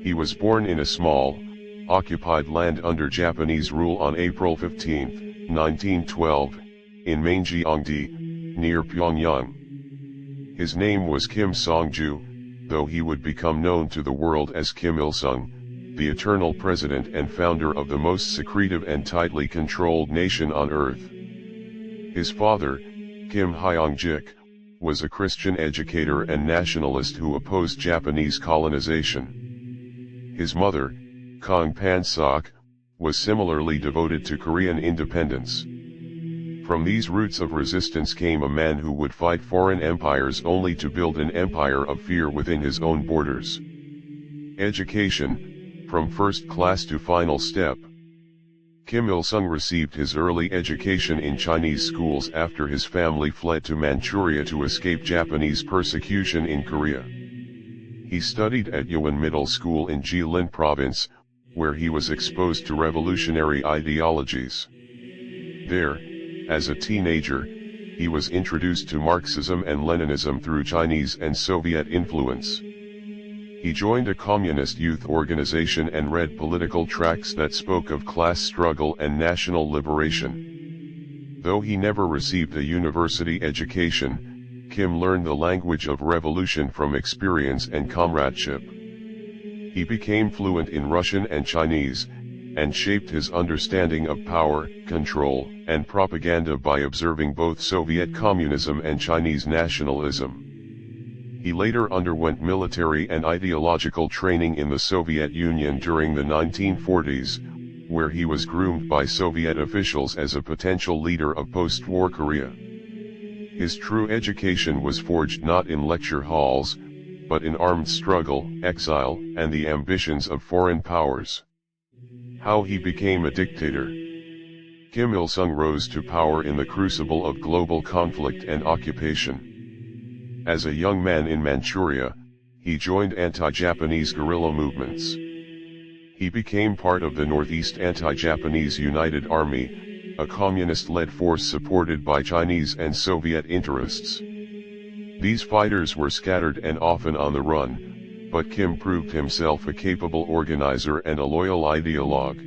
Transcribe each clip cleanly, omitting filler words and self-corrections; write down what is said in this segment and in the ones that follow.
He was born in a small, occupied land under Japanese rule on April 15, 1912, in Manjiangdi, near Pyongyang. His name was Kim Song-ju, though he would become known to the world as Kim Il-sung, the eternal president and founder of the most secretive and tightly controlled nation on earth. His father, Kim Hyong-jik, was a Christian educator and nationalist who opposed Japanese colonization. His mother, Kang Pan-sok, was similarly devoted to Korean independence. From these roots of resistance came a man who would fight foreign empires only to build an empire of fear within his own borders. Education, from first class to final step. Kim Il-sung received his early education in Chinese schools after his family fled to Manchuria to escape Japanese persecution in Korea. He studied at Yuan Middle School in Jilin Province, where he was exposed to revolutionary ideologies. There, as a teenager, he was introduced to Marxism and Leninism through Chinese and Soviet influence. He joined a communist youth organization and read political tracts that spoke of class struggle and national liberation. Though he never received a university education, Kim learned the language of revolution from experience and comradeship. He became fluent in Russian and Chinese, and shaped his understanding of power, control, and propaganda by observing both Soviet communism and Chinese nationalism. He later underwent military and ideological training in the Soviet Union during the 1940s, where he was groomed by Soviet officials as a potential leader of post-war Korea. His true education was forged not in lecture halls, but in armed struggle, exile, and the ambitions of foreign powers. How he became a dictator. Kim Il-sung rose to power in the crucible of global conflict and occupation. As a young man in Manchuria, he joined anti-Japanese guerrilla movements. He became part of the Northeast Anti-Japanese United Army, a communist-led force supported by Chinese and Soviet interests. These fighters were scattered and often on the run, but Kim proved himself a capable organizer and a loyal ideologue.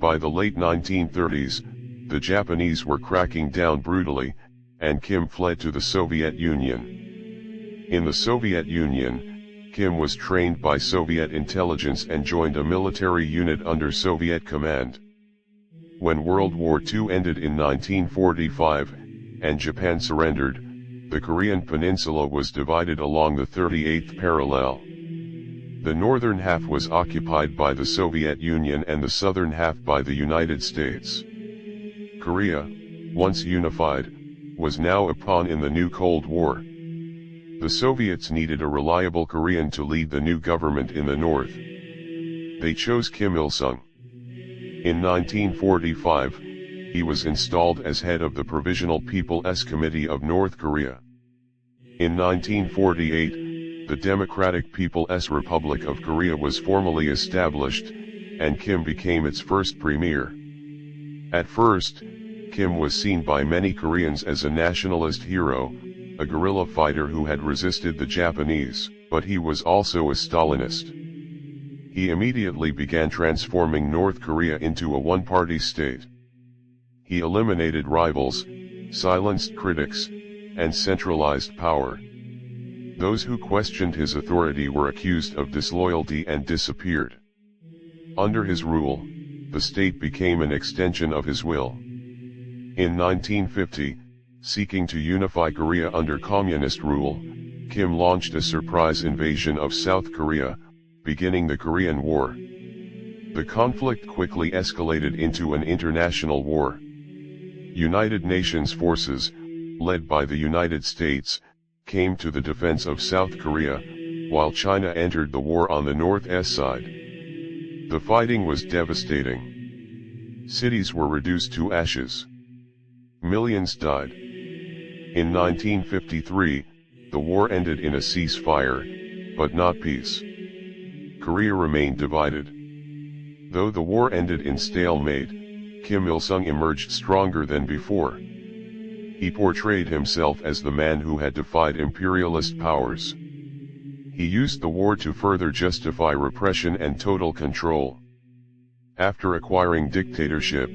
By the late 1930s, the Japanese were cracking down brutally, and Kim fled to the Soviet Union. In the Soviet Union, Kim was trained by Soviet intelligence and joined a military unit under Soviet command. When World War II ended in 1945, and Japan surrendered, the Korean peninsula was divided along the 38th parallel. The northern half was occupied by the Soviet Union and the southern half by the United States. Korea, once unified, was now a pawn in the new Cold War. The Soviets needed a reliable Korean to lead the new government in the north. They chose Kim Il-sung. In 1945, he was installed as head of the Provisional People's Committee of North Korea. In 1948, the Democratic People's Republic of Korea was formally established, and Kim became its first premier. At first, Kim was seen by many Koreans as a nationalist hero, a guerrilla fighter who had resisted the Japanese, but he was also a Stalinist. He immediately began transforming North Korea into a one-party state. He eliminated rivals, silenced critics, and centralized power. Those who questioned his authority were accused of disloyalty and disappeared. Under his rule, the state became an extension of his will. In 1950, seeking to unify Korea under communist rule, Kim launched a surprise invasion of South Korea, beginning the Korean War. The conflict quickly escalated into an international war. United Nations forces, led by the United States, came to the defense of South Korea, while China entered the war on the north-est side. The fighting was devastating. Cities were reduced to ashes. Millions died. In 1953, the war ended in a ceasefire, but not peace. Korea remained divided. Though the war ended in stalemate, Kim Il-sung emerged stronger than before. He portrayed himself as the man who had defied imperialist powers. He used the war to further justify repression and total control. After acquiring dictatorship,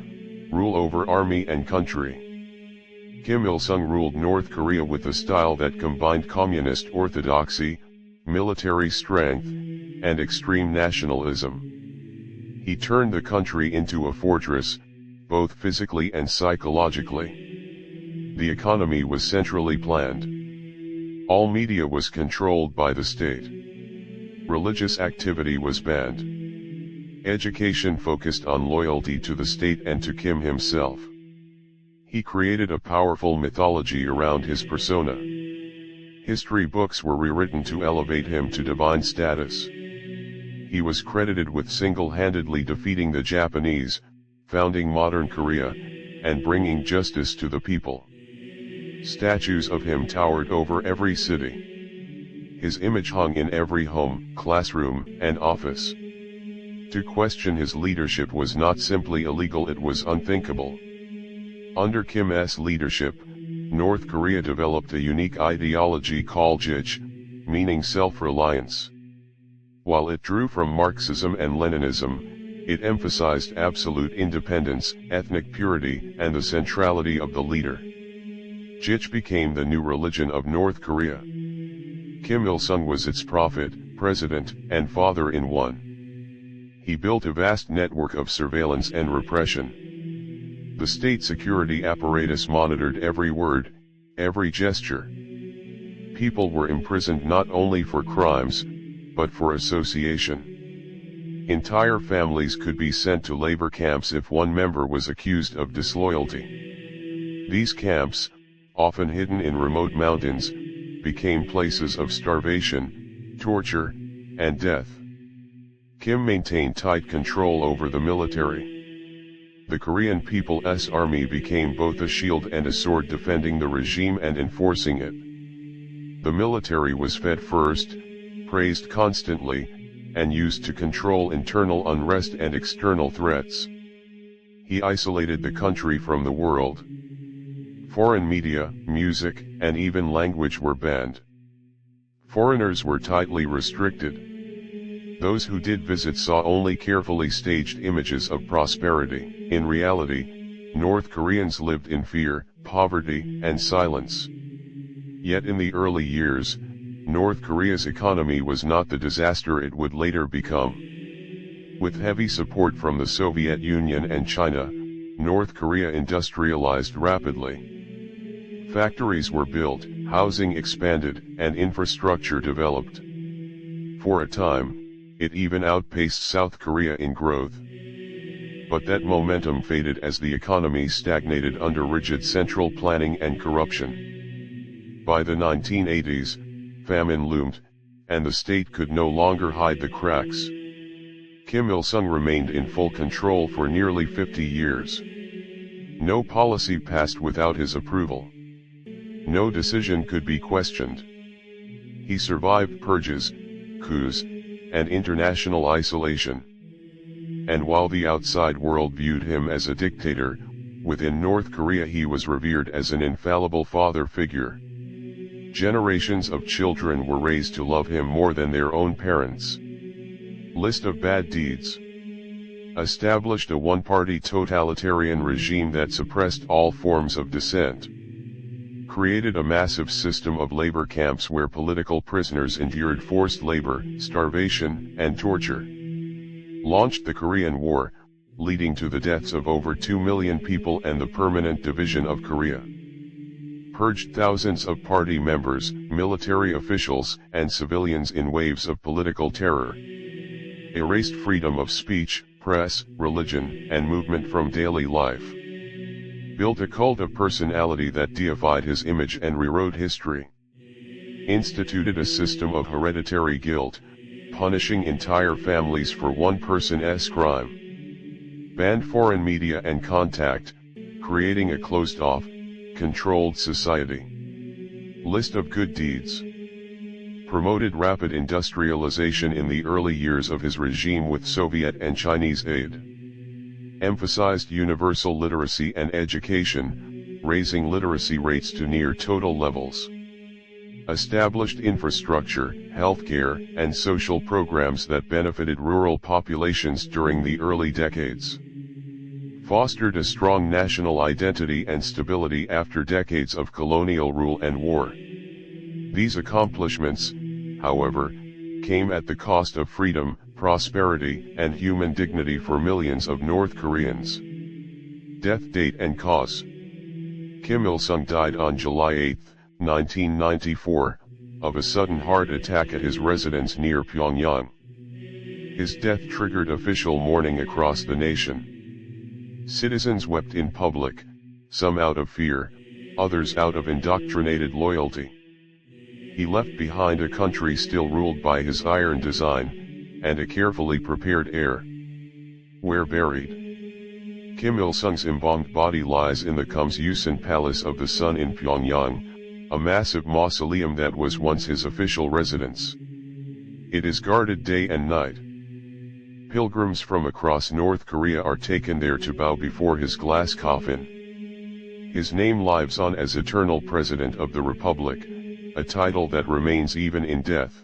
rule over army and country, Kim Il-sung ruled North Korea with a style that combined communist orthodoxy, military strength, and extreme nationalism. He turned the country into a fortress, both physically and psychologically. The economy was centrally planned. All media was controlled by the state. Religious activity was banned. Education focused on loyalty to the state and to Kim himself. He created a powerful mythology around his persona. History books were rewritten to elevate him to divine status. He was credited with single-handedly defeating the Japanese, founding modern Korea, and bringing justice to the people. Statues of him towered over every city. His image hung in every home, classroom, and office. To question his leadership was not simply illegal, it was unthinkable. Under Kim's leadership, North Korea developed a unique ideology called Juche, meaning self-reliance. While it drew from Marxism and Leninism, it emphasized absolute independence, ethnic purity, and the centrality of the leader. Juche became the new religion of North Korea. Kim Il-sung was its prophet, president, and father in one. He built a vast network of surveillance and repression. The state security apparatus monitored every word, every gesture. People were imprisoned not only for crimes, but for association. Entire families could be sent to labor camps if one member was accused of disloyalty. These camps, often hidden in remote mountains, became places of starvation, torture, and death. Kim maintained tight control over the military. The Korean People's Army became both a shield and a sword, defending the regime and enforcing it. The military was fed first, praised constantly, and used to control internal unrest and external threats. He isolated the country from the world. Foreign media, music, and even language were banned. Foreigners were tightly restricted. Those who did visit saw only carefully staged images of prosperity. In reality, North Koreans lived in fear, poverty, and silence. Yet in the early years, North Korea's economy was not the disaster it would later become. With heavy support from the Soviet Union and China, North Korea industrialized rapidly. Factories were built, housing expanded, and infrastructure developed. For a time, it even outpaced South Korea in growth. But that momentum faded as the economy stagnated under rigid central planning and corruption. By the 1980s, famine loomed, and the state could no longer hide the cracks. Kim Il-sung remained in full control for nearly 50 years. No policy passed without his approval. No decision could be questioned. He survived purges, coups, and international isolation. And while the outside world viewed him as a dictator, within North Korea he was revered as an infallible father figure. Generations of children were raised to love him more than their own parents. List of bad deeds. Established a one-party totalitarian regime that suppressed all forms of dissent. Created a massive system of labor camps where political prisoners endured forced labor, starvation, and torture. Launched the Korean War, leading to the deaths of over 2 million people and the permanent division of Korea. Purged thousands of party members, military officials, and civilians in waves of political terror. Erased freedom of speech, press, religion, and movement from daily life. Built a cult of personality that deified his image and rewrote history. Instituted a system of hereditary guilt, punishing entire families for one person's crime. Banned foreign media and contact, creating a closed-off, controlled society. List of good deeds. Promoted rapid industrialization in the early years of his regime with Soviet and Chinese aid. Emphasized universal literacy and education, raising literacy rates to near total levels. established infrastructure, healthcare, and social programs that benefited rural populations during the early decades. Fostered a strong national identity and stability after decades of colonial rule and war. These accomplishments, however, came at the cost of freedom, prosperity, and human dignity for millions of North Koreans. Death date and cause. Kim Il-sung died on July 8, 1994, of a sudden heart attack at his residence near Pyongyang. His death triggered official mourning across the nation. Citizens wept in public, some out of fear, others out of indoctrinated loyalty. He left behind a country still ruled by his iron design, and a carefully prepared heir. Where buried? Kim Il-sung's embalmed body lies in the Kumsusan Palace of the Sun in Pyongyang, a massive mausoleum that was once his official residence. It is guarded day and night. Pilgrims from across North Korea are taken there to bow before his glass coffin. His name lives on as Eternal President of the Republic, a title that remains even in death.